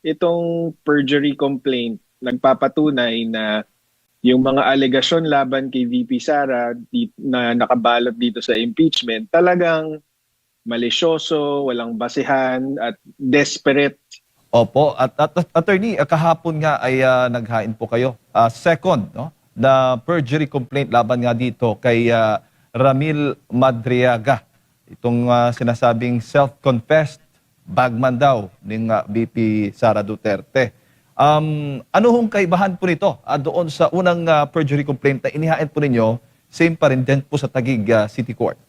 itong perjury complaint nagpapatunay na yung mga alegasyon laban kay VP Sara na nakabalot dito sa impeachment talagang malisyoso, walang basehan at desperate. Opo, at attorney, kahapon nga ay naghain po kayo. Second, no, na perjury complaint laban nga dito kay Ramil Madriaga. Itong sinasabing self-confessed bagman daw ng VP Sara Duterte. Ano hong kaibahan po nito doon sa unang perjury complaint na inihain po ninyo, same pa rin din po sa Taguig City Court?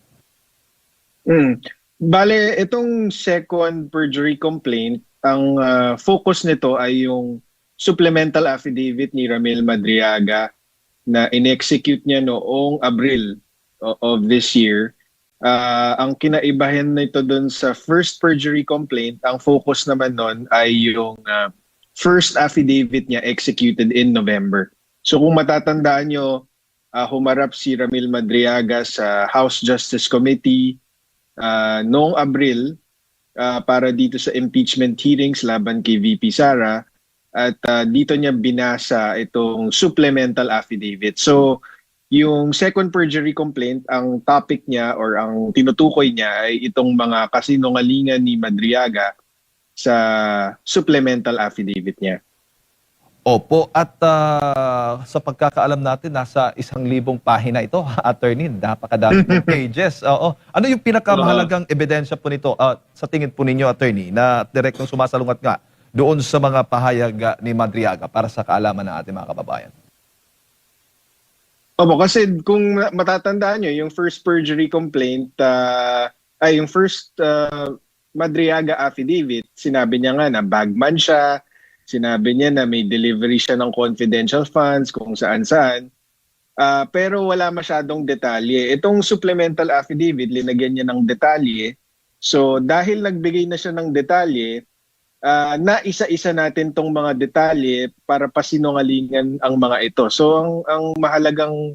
Bale, itong second perjury complaint, ang focus nito ay yung supplemental affidavit ni Ramil Madriaga na in-execute niya noong Abril of this year. Ang kinaibahan nito dun sa first perjury complaint, ang focus naman nun ay yung first affidavit niya executed in November. So kung matatandaan nyo, humarap si Ramil Madriaga sa House Justice Committee noong Abril para dito sa impeachment hearings laban kay VP Sara at dito niya binasa itong supplemental affidavit. So yung second perjury complaint, ang topic niya or ang tinutukoy niya ay itong mga kasinungalingan ni Madriaga sa supplemental affidavit niya. Opo, at sa pagkakaalam natin, nasa 1,000 pahina ito, attorney, napakadami ng pages. Oo. Ano yung pinakamahalagang ebidensya po nito sa tingin po ninyo, attorney, na direktong sumasalungat nga doon sa mga pahayag ni Madriaga para sa kaalaman ng ating mga kababayan? Opo, kasi kung matatandaan nyo, yung first perjury complaint, yung first Madriaga affidavit, sinabi niya nga na bagman siya, sinabi niya na may delivery siya ng confidential funds kung saan-saan. Pero wala masyadong detalye. Itong supplemental affidavit, linagyan niya ng detalye. So dahil nagbigay na siya ng detalye, na isa-isa natin tong mga detalye para pasinungalingan ang mga ito. So ang mahalagang,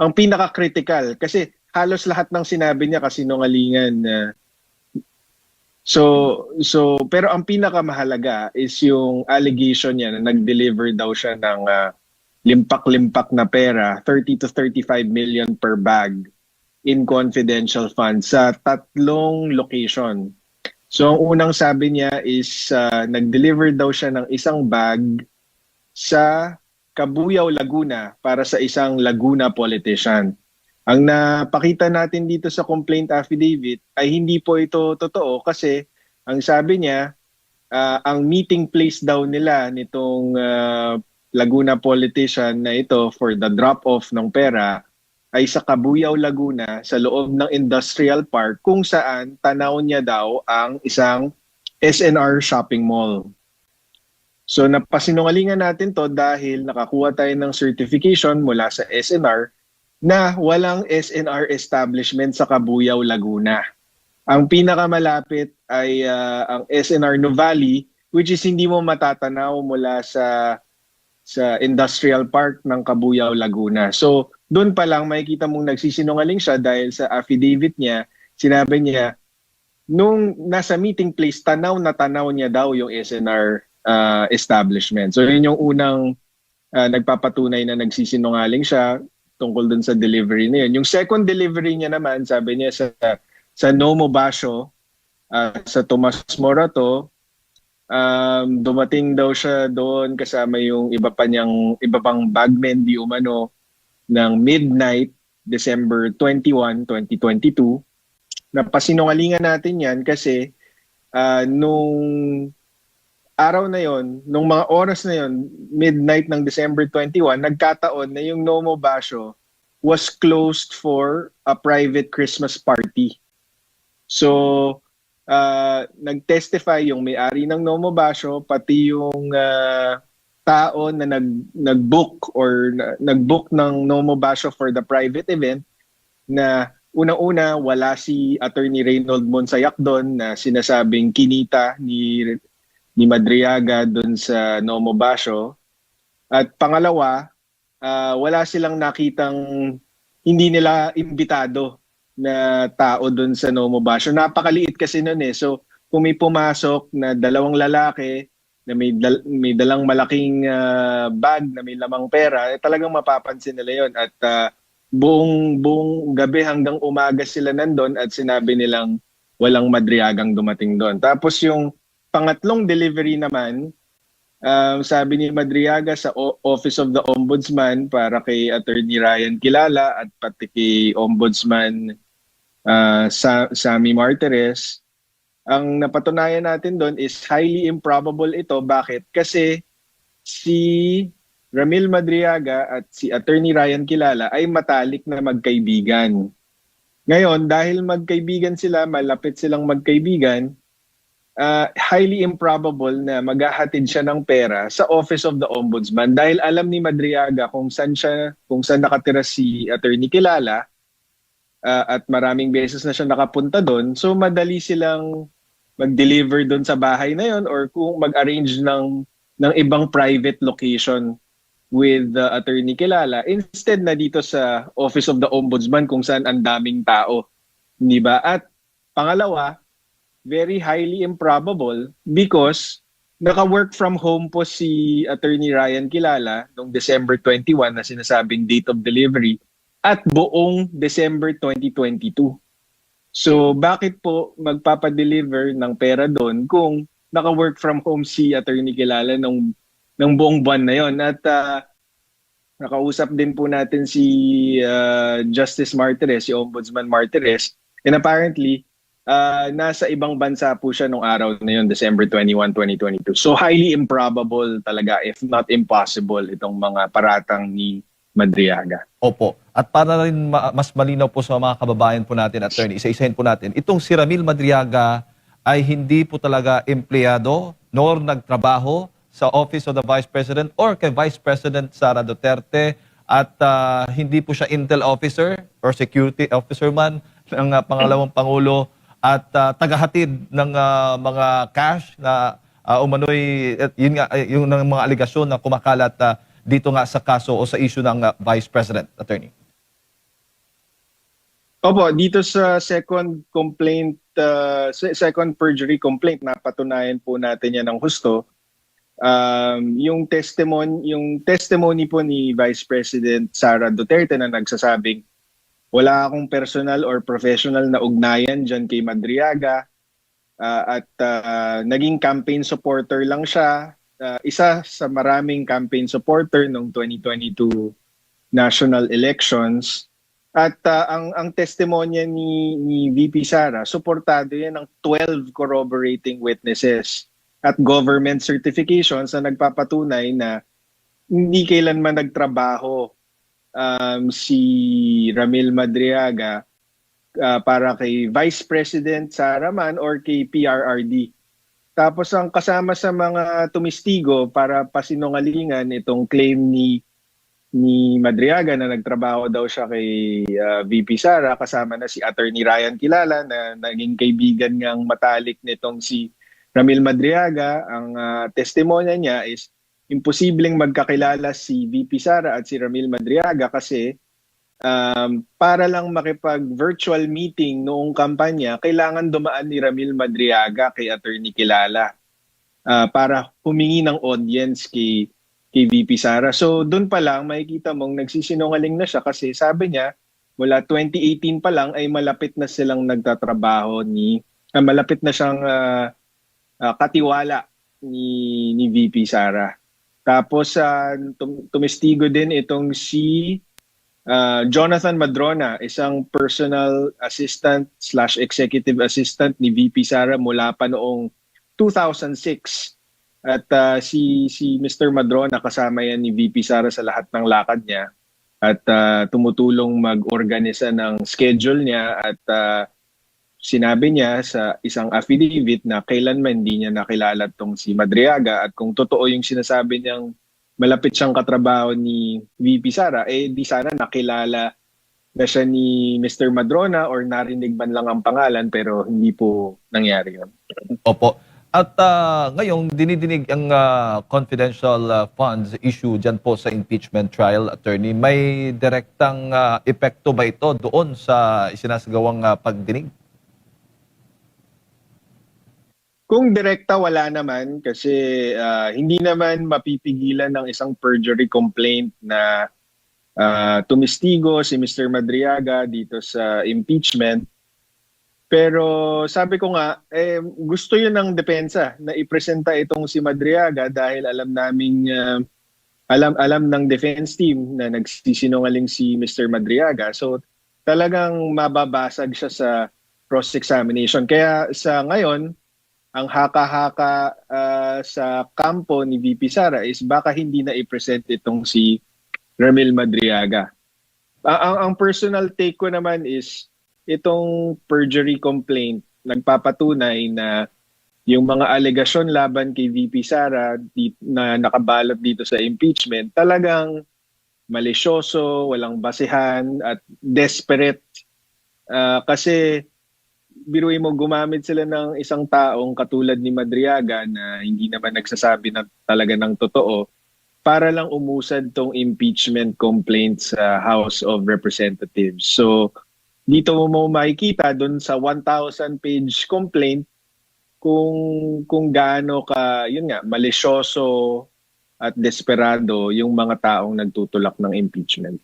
ang pinaka-critical, kasi halos lahat ng sinabi niya kasinungalingan. Pero ang pinakamahalaga is yung allegation niya na nag-deliver daw siya ng limpak-limpak na pera, 30 to 35 million per bag in confidential funds sa 3 location. So ang unang sabi niya is nag-deliver daw siya ng isang bag sa Cabuyao, Laguna para sa isang Laguna politician. Ang napakita natin dito sa complaint affidavit ay hindi po ito totoo kasi ang sabi niya, ang meeting place daw nila nitong Laguna politician na ito for the drop-off ng pera ay sa Cabuyao, Laguna sa loob ng industrial park kung saan tanaw niya daw ang isang SNR shopping mall. So napasinungalingan natin to dahil nakakuha tayo ng certification mula sa SNR na walang SNR establishment sa Cabuyao, Laguna. Ang pinakamalapit ay ang SNR Nuvali, which is hindi mo matatanaw mula sa industrial park ng Cabuyao, Laguna. So doon pa lang makikita mong nagsisinungaling siya dahil sa affidavit niya, sinabi niya, nung nasa meeting place, tanaw na tanaw niya daw yung SNR establishment. So yun yung unang nagpapatunay na nagsisinungaling siya tungkol dun sa delivery na yun. Yung second delivery niya naman, sabi niya sa Nomo Basho, sa Tomas Morato, dumating daw siya doon kasama yung iba pang bagmen di umano ng midnight, December 21, 2022. Napasinungalingan natin yan kasi nung araw na yon, nung mga oras na yon, midnight ng December 21, nagkataon na yung Nomo Basho was closed for a private Christmas party. So, nag-testify yung may-ari ng Nomo Basho, pati yung tao na nag-book ng Nomo Basho for the private event na unang-una wala si Attorney Reynold Monsayak doon na sinasabing kinita ni Madriaga doon sa Nomo Basho. At pangalawa, wala silang nakitang hindi nila imbitado na tao doon sa Nomo Basho. Napakaliit kasi noon eh. So kung may pumasok na 2 lalaki na may dalang malaking bag na may lamang pera, talagang mapapansin nila yon. At buong gabi hanggang umaga sila nandun at sinabi nilang walang Madriagang dumating doon. Tapos yung pangatlong delivery naman, sabi ni Madriaga sa Office of the Ombudsman para kay Attorney Ryan Kilala at pati kay Ombudsman Sammy Martires, ang napatunayan natin doon is highly improbable ito. Bakit? Kasi si Ramil Madriaga at si Attorney Ryan Kilala ay matalik na magkaibigan. Ngayon, dahil magkaibigan sila, malapit silang magkaibigan, highly improbable na maghahatid siya ng pera sa Office of the Ombudsman dahil alam ni Madriaga kung saan nakatira si Attorney Kilala, at maraming beses na siya nakapunta doon. So madali silang mag-deliver doon sa bahay na yon or kung mag-arrange ng ibang private location with the Attorney Kilala instead na dito sa Office of the Ombudsman kung saan ang daming tao. Di ba? At pangalawa, very highly improbable because naka-work from home po si Attorney Ryan Kilala noong December 21 na sinasabing date of delivery at buong December 2022. So bakit po magpapadeliver ng pera doon kung naka-work from home si Attorney Kilala ng buong buwan na yon? At nakausap din po natin si Justice Martires, si Ombudsman Martires, and apparently nasa ibang bansa po siya nung araw na yon, December 21, 2022. So highly improbable talaga, if not impossible, itong mga paratang ni Madriaga. Opo. At para rin mas malinaw po sa mga kababayan po natin, attorney, isa-isahin po natin, itong si Ramil Madriaga ay hindi po talaga empleyado nor nagtrabaho sa Office of the Vice President or kay Vice President Sara Duterte at hindi po siya intel officer or security officer man ng pangalawang Pangulo at tagahatid ng mga cash na umano'y, yun nga, yung mga aligasyon na kumakalat dito nga sa kaso o sa issue ng Vice President, attorney. Opo, dito sa second complaint, second perjury complaint, napatunayan po natin yan ng husto. Yung testimony po ni Vice President Sara Duterte na nagsasabing wala akong personal or professional na ugnayan dyan kay Madriaga, at naging campaign supporter lang siya. Isa sa maraming campaign supporter noong 2022 national elections. At ang testimonya ni VP Sara, suportado yan ng 12 corroborating witnesses at government certifications na nagpapatunay na hindi kailanman nagtrabaho si Ramil Madriaga para kay Vice President Sara man or kay PRRD. Tapos ang kasama sa mga tumistigo para pasinungalingan itong claim ni Madriaga na nagtrabaho daw siya kay VP Sara, kasama na si Attorney Ryan Kilala na naging kaibigan ngang matalik nitong si Ramil Madriaga. Ang testimonya niya is imposibleng magkakilala si VP Sara at si Ramil Madriaga kasi para lang makipag-virtual meeting noong kampanya, kailangan dumaan ni Ramil Madriaga kay Attorney Kilala para humingi ng audience kay VP Sara. So doon pa lang makikita mong nagsisinungaling na siya kasi sabi niya mula 2018 pa lang ay malapit na silang nagtatrabaho malapit na siyang katiwala ni VP Sara. Tapos tumistigo din itong si Jonathan Madrona, isang personal assistant / executive assistant ni VP Sara mula pa noong 2006. At si Mr. Madrona, kasama yan ni VP Sara sa lahat ng lakad niya at tumutulong mag-organisa ng schedule niya at sinabi niya sa isang affidavit na kailanman hindi niya nakilala tong si Madriaga at kung totoo yung sinasabi niyang malapit siyang katrabaho ni VP Sara, di sana nakilala na siya ni Mr. Madrona or narinig man lang ang pangalan pero hindi po nangyari yun. Opo. At ngayong dinidinig ang confidential funds issue dyan po sa impeachment trial, attorney, may direktang epekto ba ito doon sa isinasagawang pagdinig? Kung direkta, wala naman kasi hindi naman mapipigilan ng isang perjury complaint na tumistigo si Mr. Madriaga dito sa impeachment. Pero sabi ko nga, gusto yun ng depensa na ipresenta itong si Madriaga dahil alam naming alam ng defense team na nagsisinungaling si Mr. Madriaga. So talagang mababasag siya sa cross-examination. Kaya sa ngayon, ang haka-haka sa kampo ni VP Sara is baka hindi na i-present itong si Ramil Madriaga. Ang personal take ko naman is itong perjury complaint nagpapatunay na yung mga alegasyon laban kay VP Sara na nakabalot dito sa impeachment talagang malisyoso, walang basehan at desperate. Kasi biruin mo, gumamit sila ng isang taong katulad ni Madriaga na hindi naman nagsasabi na talaga ng totoo para lang umusad tong impeachment complaint sa House of Representatives. So, dito mo makikita doon sa 1,000-page complaint kung gaano ka, yun nga, malisyoso at desperado yung mga taong nagtutulak ng impeachment.